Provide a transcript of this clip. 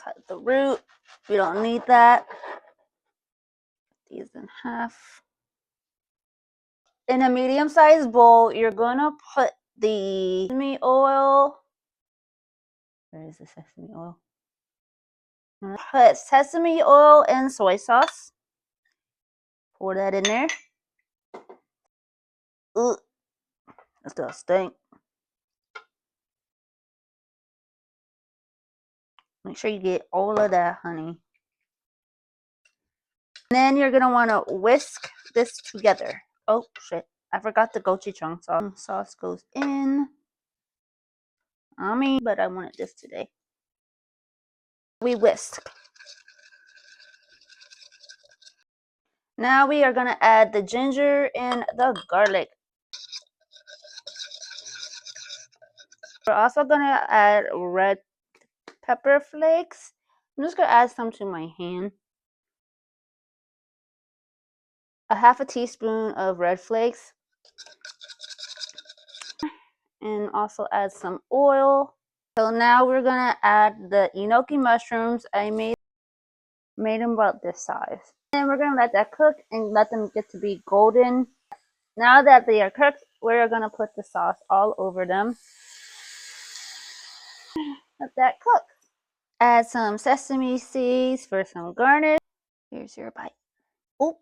cut the root. We don't need that. These in half. In a medium-sized bowl, you're gonna put the sesame oil. Where is the sesame oil? Put sesame oil and soy sauce. Pour that in there. Ugh, that's gonna stink. Make sure you get all of that, honey. And then you're gonna want to whisk this together. Oh shit! I forgot the gochujang sauce. Sauce goes in. But I wanted this today. We whisk. Now we are gonna add the ginger and the garlic. We're also gonna add red pepper flakes. I'm just gonna add some to my hand. A half a teaspoon of red flakes. And also add some oil. So now we're gonna add the enoki mushrooms. I made them about this size. And we're gonna let that cook and let them get to be golden. Now that they are cooked, we're gonna put the sauce all over them. Let that cook. Add some sesame seeds for some garnish. Here's your bite. Oh.